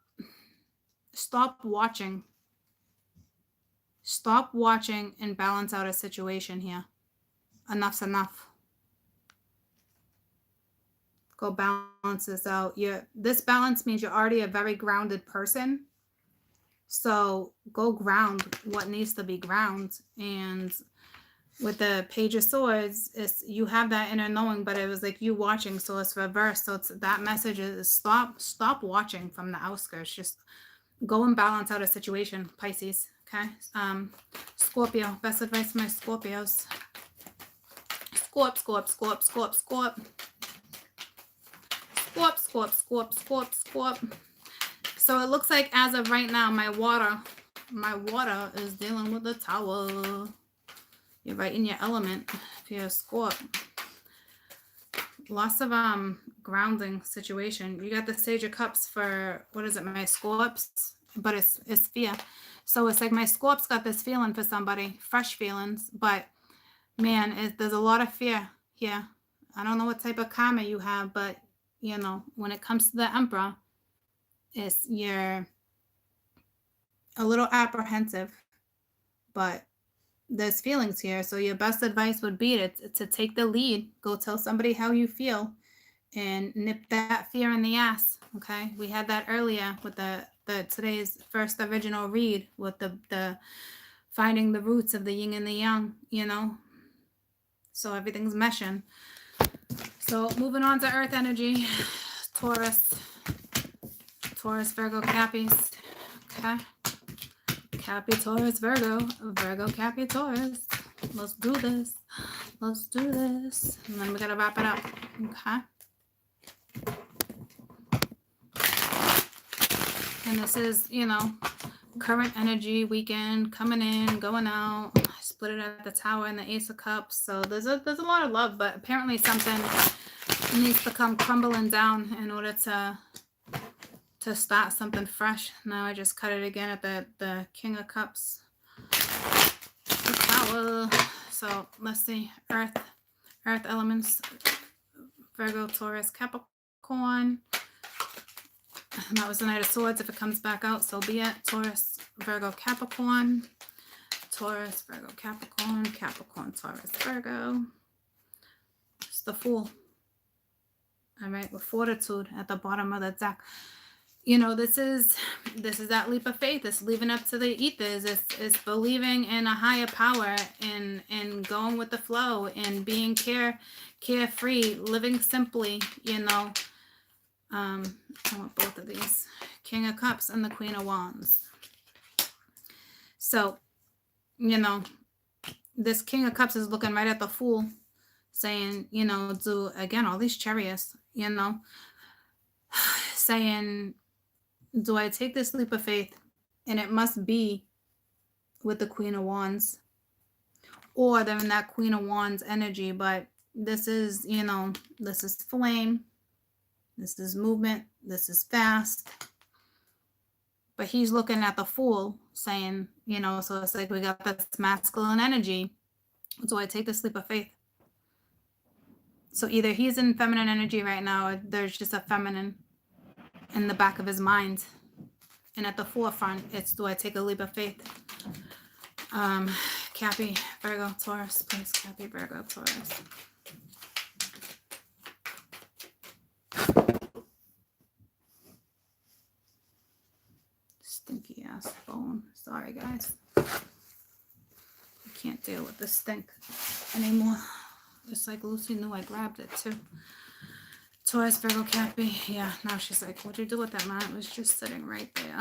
watching. Stop watching and balance out a situation here. Enough's enough. Go balance this out. This balance means you're already a very grounded person. So go ground what needs to be ground. And with the Page of Swords, you have that inner knowing, but it was like you watching, so it's reversed. So it's that message is stop watching from the outskirts. Just go and balance out a situation, Pisces. Okay. Scorpio. Best advice for my Scorpios. Scorp. So it looks like as of right now, my water is dealing with the Tower. You're right in your element if you're a Scorp. Lots of grounding situation. You got the Sage of Cups for, what is it, my Scorps? But it's fear. So it's like my Scorps got this feeling for somebody, fresh feelings, but man, there's a lot of fear here. I don't know what type of karma you have, but you know, when it comes to the Emperor, you're a little apprehensive, but there's feelings here. So your best advice would be to take the lead, go tell somebody how you feel, and nip that fear in the ass. Okay, we had that earlier with the today's first original read with the finding the roots of the yin and the yang, you know. So everything's meshing. So moving on to Earth energy, Taurus, Virgo, Cappies. Okay. Cappy, Taurus, Virgo, Cappy, Taurus. Let's do this. And then we gotta wrap it up. Okay. And this is, you know, current energy, weekend, coming in, going out. Split it at the Tower and the Ace of Cups. So there's a lot of love, but apparently something needs to come crumbling down in order to start something fresh. Now I just cut it again at the King of Cups. The Tower. So let's see. Earth elements. Virgo, Taurus, Capricorn. And that was the Knight of Swords. If it comes back out, so be it. Taurus, Virgo, Capricorn. Taurus, Virgo, Capricorn, Taurus, Virgo. It's the Fool. All right, with Fortitude at the bottom of the deck. You know, this is that leap of faith. It's leaving up to the ethers. It's believing in a higher power and going with the flow and being carefree, living simply, you know. I want both of these. King of Cups and the Queen of Wands. So, you know, this King of Cups is looking right at the Fool, saying, you know, do, again, all these chariots, you know, saying, do I take this leap of faith? And it must be with the Queen of Wands. Or they're in that Queen of Wands energy. But this is, you know, this is flame. This is movement. This is fast. But he's looking at the Fool saying, you know, so it's like we got this masculine energy. Do I take this leap of faith? So either he's in feminine energy right now, or there's just a feminine in the back of his mind. And at the forefront, it's, do I take a leap of faith? Cappy, Virgo, Taurus, please. Cappy, Virgo, Taurus. Stinky ass phone. Sorry, guys. I can't deal with the stink anymore. It's like Lucy knew I grabbed it too. Taurus, Virgo, Cappy. Yeah, now she's like, what'd you do with that, man? It was just sitting right there.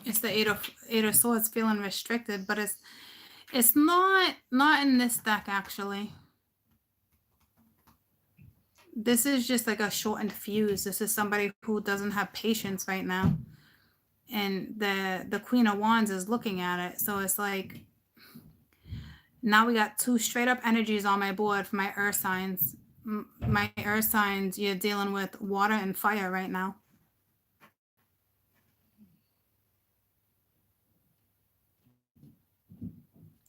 It's the eight of Swords feeling restricted, but it's not in this deck actually. This is just like a shortened fuse. This is somebody who doesn't have patience right now. And the Queen of Wands is looking at it. So it's like, now we got two straight up energies on my board for my earth signs. My earth signs, you're dealing with water and fire right now.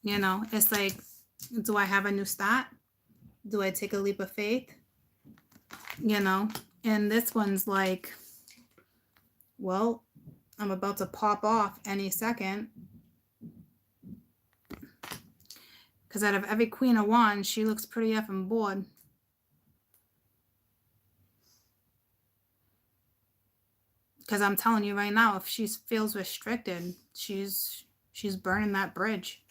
You know, it's like, do I have a new start? Do I take a leap of faith? You know, and this one's like, well, I'm about to pop off any second. Because out of every Queen of Wands, she looks pretty effing bored. Because I'm telling you right now, if she feels restricted, she's burning that bridge.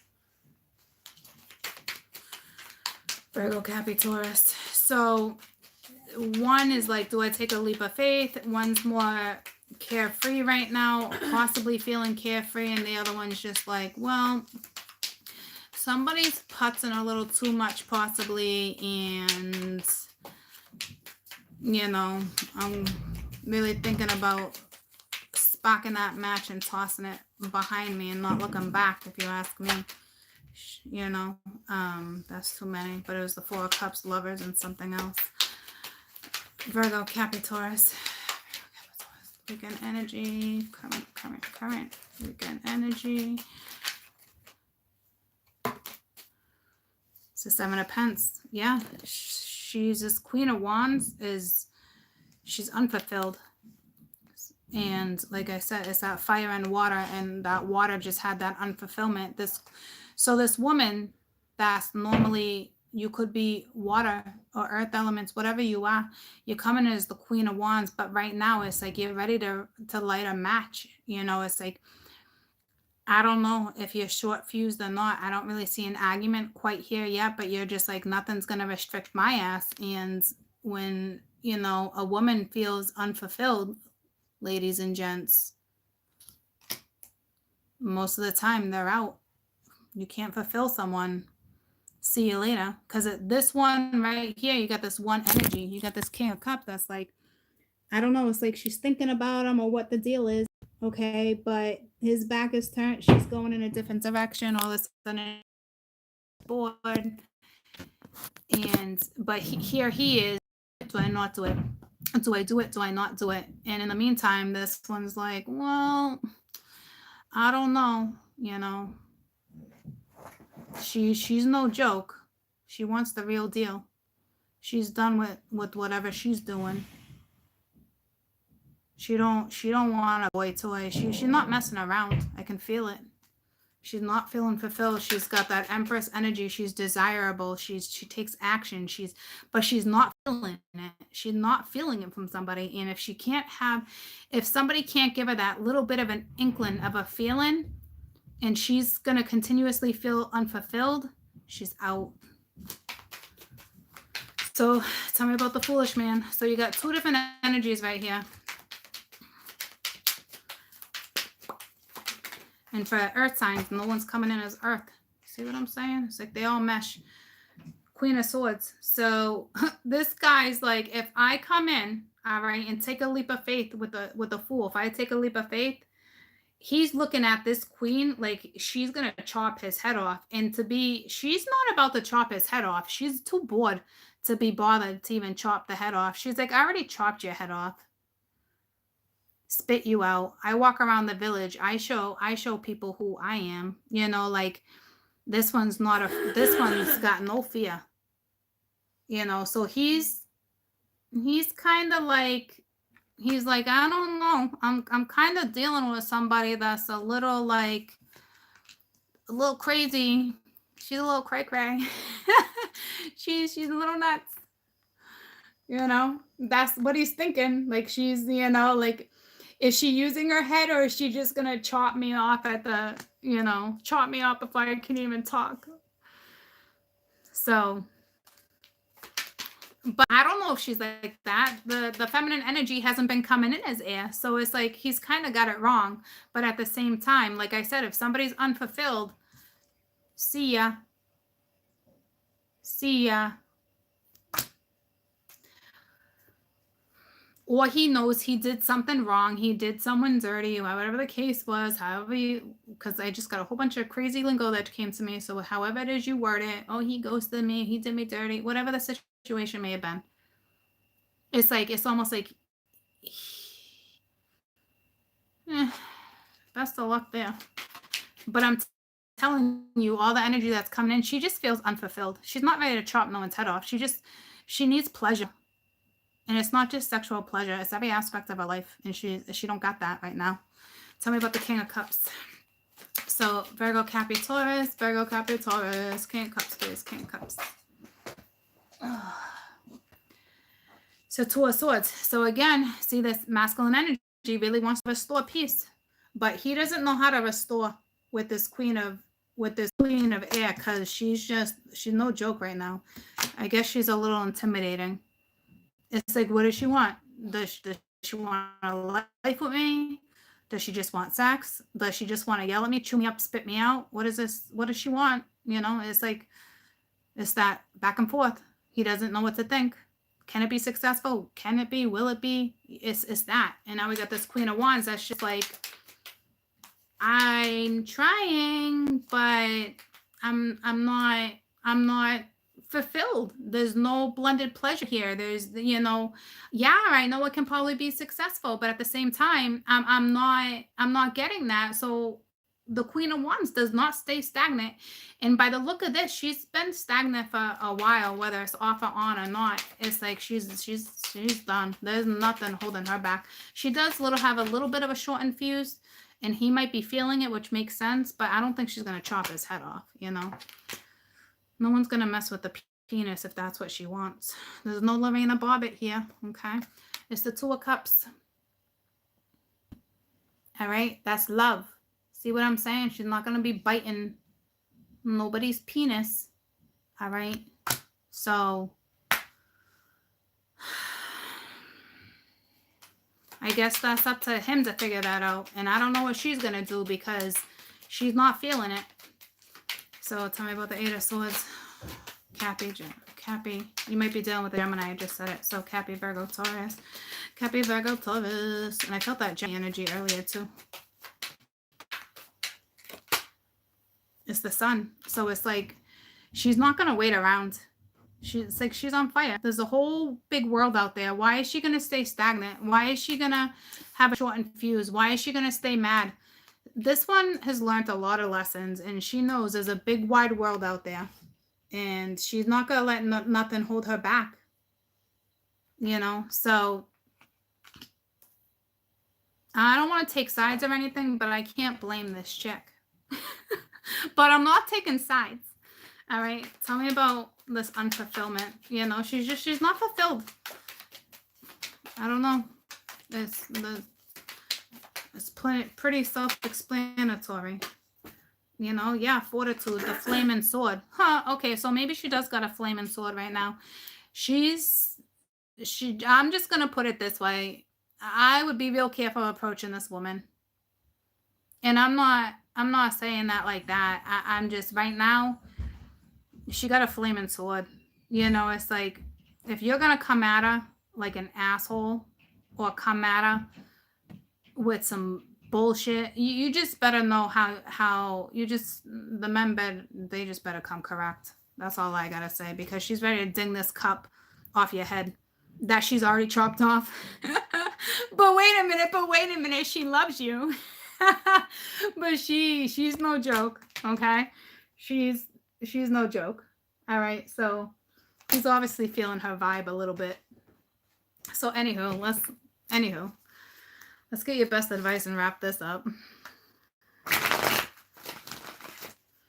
Virgo, Cappy, Taurus. So one is like, do I take a leap of faith? One's more carefree right now, possibly feeling carefree, and the other one's just like, well, somebody's putzing a little too much possibly, and you know, I'm really thinking about sparking that match and tossing it behind me and not looking back, if you ask me. You know, that's too many, but it was the Four of Cups, Lovers, and something else. Virgo, Cappy, Taurus. Weekend energy, current. Weekend energy. It's the Seven of Pence. Yeah, she's this Queen of Wands. She's unfulfilled. And like I said, it's that fire and water, and that water just had that unfulfillment. This woman that's normally, you could be water or earth elements, whatever you are, you're coming as the Queen of Wands, but right now it's like you're ready to light a match. You know, it's like, I don't know if you're short fused or not. I don't really see an argument quite here yet, but you're just like, nothing's going to restrict my ass. And when, you know, a woman feels unfulfilled, ladies and gents, most of the time they're out. You can't fulfill someone. See you later. Because this one right here, you got this one energy. You got this King of Cups that's like, I don't know. It's like she's thinking about him or what the deal is. Okay, but his back is turned. She's going in a different direction. All of a sudden, bored. But here he is. Do I not do it? Do I do it? Do I not do it? And in the meantime, this one's like, well, I don't know. You know, she's no joke. She wants the real deal. She's done with whatever she's doing. She don't want a boy toy. She's not messing around. I can feel it. She's not feeling fulfilled. She's got that Empress energy. She's desirable. She takes action. But she's not feeling it. She's not feeling it from somebody. And if somebody can't give her that little bit of an inkling of a feeling, and she's gonna continuously feel unfulfilled, she's out. So tell me about the foolish man. So you got two different energies right here. And for earth signs, no one's coming in as earth. See what I'm saying? It's like they all mesh. Queen of Swords. So this guy's like, if I come in, all right, and take a leap of faith with a Fool, if I take a leap of faith, he's looking at this queen like she's gonna chop his head off. And she's not about to chop his head off. She's too bored to be bothered to even chop the head off. She's like, I already chopped your head off. Spit you out. I walk around the village. I show people who I am. You know, like this one's got no fear. You know, so he's kind of like, he's like, I don't know. I'm kind of dealing with somebody that's a little crazy. She's a little cray-cray. she's a little nuts. You know, that's what he's thinking. Like she's, you know, like, is she using her head, or is she just gonna chop me off chop me off before I can even talk? So, but I don't know if she's like that. The feminine energy hasn't been coming in as air. So it's like he's kind of got it wrong. But at the same time, like I said, if somebody's unfulfilled, see ya. See ya. Or he knows he did something wrong. He did someone dirty, whatever the case was, because I just got a whole bunch of crazy lingo that came to me. So however it is you word it, oh, he ghosted me, he did me dirty, whatever the situation may have been. It's almost like, best of luck there. But I'm telling you all the energy that's coming in. She just feels unfulfilled. She's not ready to chop no one's head off. She needs pleasure. And it's not just sexual pleasure. It's every aspect of her life. And she don't got that right now. Tell me about the King of Cups. So Virgo, Cappy, Taurus, Virgo, Cappy, Taurus, King of Cups, please, King of Cups. So Two of Swords. So again, see this masculine energy really wants to restore peace, but he doesn't know how to restore with this Queen of Air, because she's no joke right now. I guess she's a little intimidating. It's like, what does she want? Does she want a life with me? Does she just want sex? Does she just want to yell at me, chew me up, spit me out? What is this? What does she want? You know, it's like, it's that back and forth. He doesn't know what to think. Can it be successful? Can it be? Will it be? It's that. And now we got this Queen of Wands that's just like, I'm trying, but I'm not fulfilled. There's no blended pleasure here. There's, you know, yeah, I know it can probably be successful, but at the same time, I'm not getting that. So the Queen of Wands does not stay stagnant. And by the look of this, she's been stagnant for a while, whether it's off or on or not. It's like she's done. There's nothing holding her back. She does have a little bit of a shortened fuse, and he might be feeling it, which makes sense, but I don't think she's going to chop his head off, you know. No one's going to mess with the penis if that's what she wants. There's no Lorena Bobbitt here, okay? It's the Two of Cups. All right, that's love. See what I'm saying? She's not going to be biting nobody's penis, all right? So I guess that's up to him to figure that out. And I don't know what she's going to do because she's not feeling it. So tell me about the Eight of Swords. Cappy, you might be dealing with the Gemini. I just said it. So Cappy, Virgo, Taurus. Cappy, Virgo, Taurus. And I felt that Gemini energy earlier too. It's the Sun. So it's like she's not going to wait around. It's like she's on fire. There's a whole big world out there. Why is she going to stay stagnant? Why is she going to have a shortened fuse? Why is she going to stay mad? This one has learned a lot of lessons, and she knows there's a big wide world out there, and she's not going to let nothing hold her back, you know? So I don't want to take sides or anything, but I can't blame this chick. But I'm not taking sides. All right, tell me about this unfulfillment. You know, she's not fulfilled. I don't know. It's pretty self-explanatory. You know, yeah, fortitude, the flaming sword. Huh, okay, so maybe she does got a flaming sword right now. I'm just going to put it this way. I would be real careful approaching this woman. And I'm not saying that like that. I'm just, right now, she got a flaming sword. You know, it's like, if you're going to come at her like an asshole, or come at her with some bullshit, you just better know how the men they just better come correct. That's all I gotta say, because she's ready to ding this cup off your head that she's already chopped off. But wait a minute, she loves you. But she's no joke, okay? She's no joke. All right, so he's obviously feeling her vibe a little bit. So anywho, let's get your best advice and wrap this up.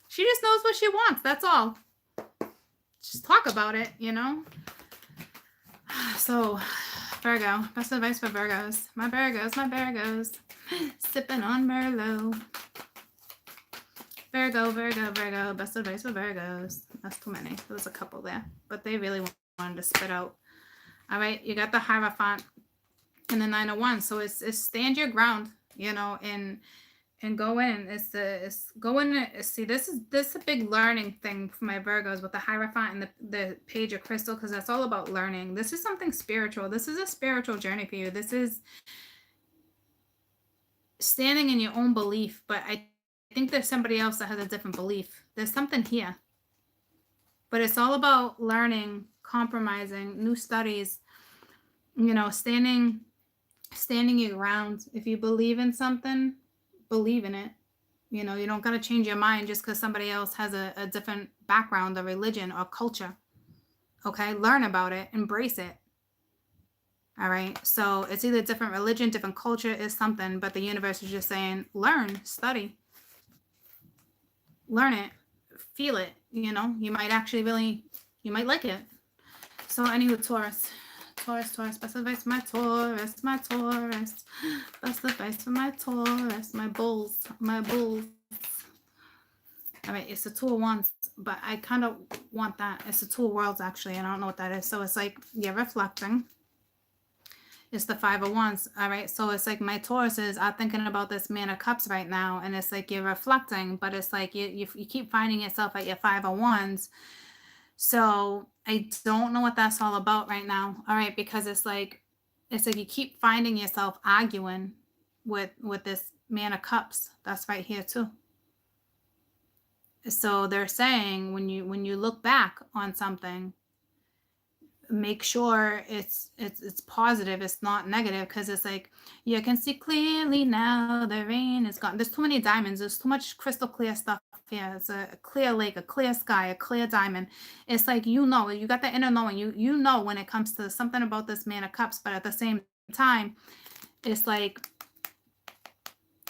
She just knows what she wants, that's all. Just talk about it, you know? So, Virgo, best advice for Virgos. My Virgos. Sipping on Merlot. Virgo, best advice for Virgos. That's too many. There's a couple there, but they really wanted to spit out. All right, you got the Hierophant and the 9 of Wands. So it's stand your ground, you know, and go in. It's go in. See, this is a big learning thing for my Virgos with the Hierophant and the Page of Crystal, because that's all about learning. This is something spiritual. This is a spiritual journey for you. This is standing in your own belief, but I think there's somebody else that has a different belief. There's something here. But it's all about learning, compromising, new studies, you know, standing your ground. If you believe in something, believe in it. You know, you don't got to change your mind just because somebody else has a different background or religion or culture. Okay. Learn about it, embrace it. All right. So it's either different religion, different culture is something, but the universe is just saying, learn, study, learn it, feel it. You know, you might actually really, you might like it. So anyway, Taurus. Taurus, best advice for my Taurus, my Taurus. Best advice for my Taurus, my bulls, my bulls. All right, it's the Two of Wands, but I kind of want that. It's the Two of Worlds, actually, and I don't know what that is. So it's like you're reflecting. It's the Five of Wands. All right, so it's like my Tauruses are thinking about this Man of Cups right now, and it's like you're reflecting, but it's like you keep finding yourself at your Five of Wands. So I don't know what that's all about right now. All right, because it's like you keep finding yourself arguing with this Man of Cups. That's right here too. So they're saying when you look back on something, make sure it's positive, it's not negative, because it's like you can see clearly now the rain is gone. There's too many diamonds, there's too much crystal clear stuff here. It's a clear lake, a clear sky, a clear diamond. It's like, you know, you got the inner knowing, you know when it comes to something about this Man of Cups, but at the same time it's like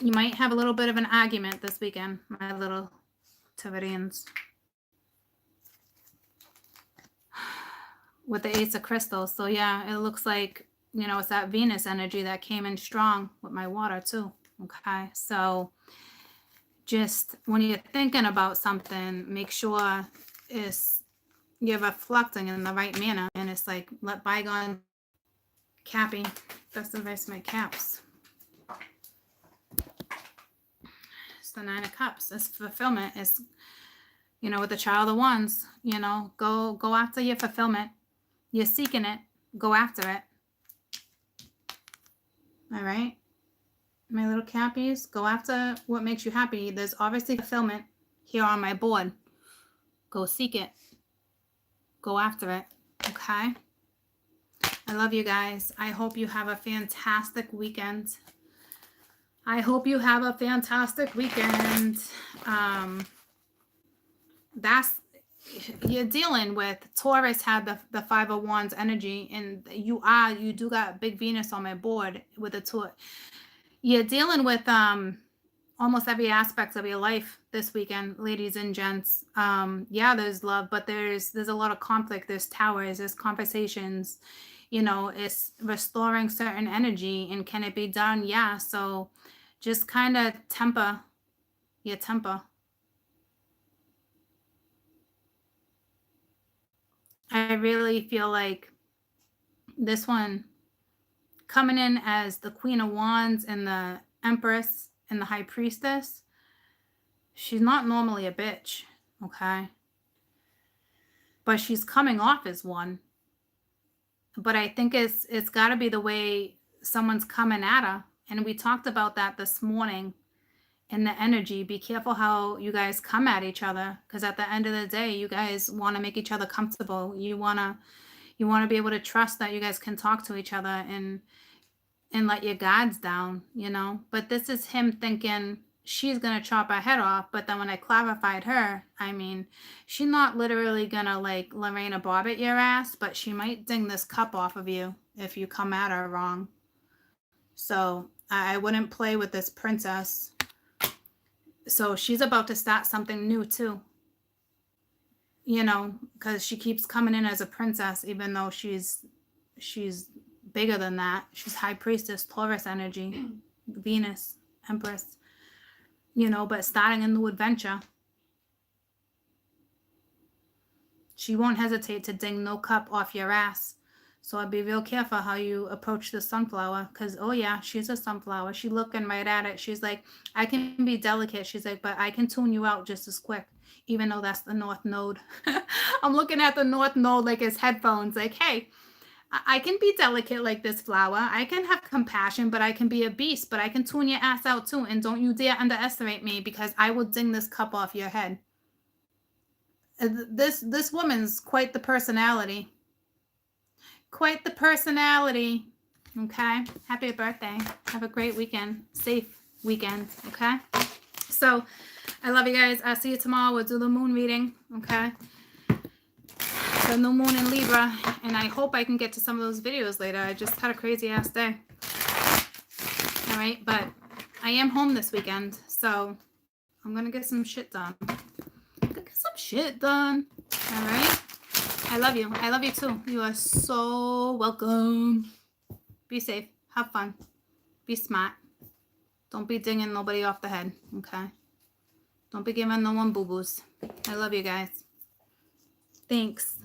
you might have a little bit of an argument this weekend, my little Taurians. With the Ace of Crystals. So yeah, it looks like, you know, it's that Venus energy that came in strong with my water too. Okay. So just when you're thinking about something, make sure you're reflecting in the right manner. And it's like, let bygone Cappy. Best advice for my caps. It's the Nine of Cups. It's fulfillment. It's, you know, with the Child of Wands, you know, go after your fulfillment. You're seeking it. Go after it. All right. My little cappies, go after what makes you happy. There's obviously fulfillment here on my board. Go seek it. Go after it. Okay. I love you guys. I hope you have a fantastic weekend. I hope you have a fantastic weekend. You're dealing with Taurus had the Five of Wands energy, and you do got big Venus on my board with a Taurus. You're dealing with almost every aspect of your life this weekend, ladies and gents. Yeah, there's love, but there's a lot of conflict. There's towers, there's conversations. You know, it's restoring certain energy, and can it be done? Yeah. So just kind of temper your temper. I really feel like this one coming in as the Queen of Wands and the Empress and the High Priestess, she's not normally a bitch, okay? But she's coming off as one. But I think it's got to be the way someone's coming at her. And we talked about that this morning in the energy. Be careful how you guys come at each other, because at the end of the day, you guys want to make each other comfortable. You want to be able to trust that you guys can talk to each other and let your guards down, you know. But this is him thinking she's gonna chop her head off. But then when I clarified her, I mean, she's not literally gonna like Lorena Bobbitt your ass, but she might ding this cup off of you if you come at her wrong. So I wouldn't play with this princess. So she's about to start something new too, you know, because she keeps coming in as a princess, even though she's bigger than that. She's High Priestess, Taurus energy, Venus, Empress, you know, but starting a new adventure. She won't hesitate to ding no cup off your ass. So I'd be real careful how you approach the sunflower, because, oh yeah, she's a sunflower. She's looking right at it. She's like, I can be delicate. She's like, but I can tune you out just as quick, even though that's the North Node. I'm looking at the North Node like it's headphones. Like, hey, I can be delicate like this flower. I can have compassion, but I can be a beast. But I can tune your ass out too. And don't you dare underestimate me, because I will ding this cup off your head. This woman's quite the personality. Quite the personality. Okay. Happy birthday. Have a great weekend. Safe weekend. Okay. So I love you guys. I'll see you tomorrow. We'll do the moon reading. Okay. The new moon in Libra. And I hope I can get to some of those videos later. I just had a crazy ass day. All right. But I am home this weekend. So I'm going to get some shit done. Get some shit done. All right. I love you. I love you too. You are so welcome. Be safe. Have fun. Be smart. Don't be dinging nobody off the head. Okay. Don't be giving no one boo-boos. I love you guys. Thanks.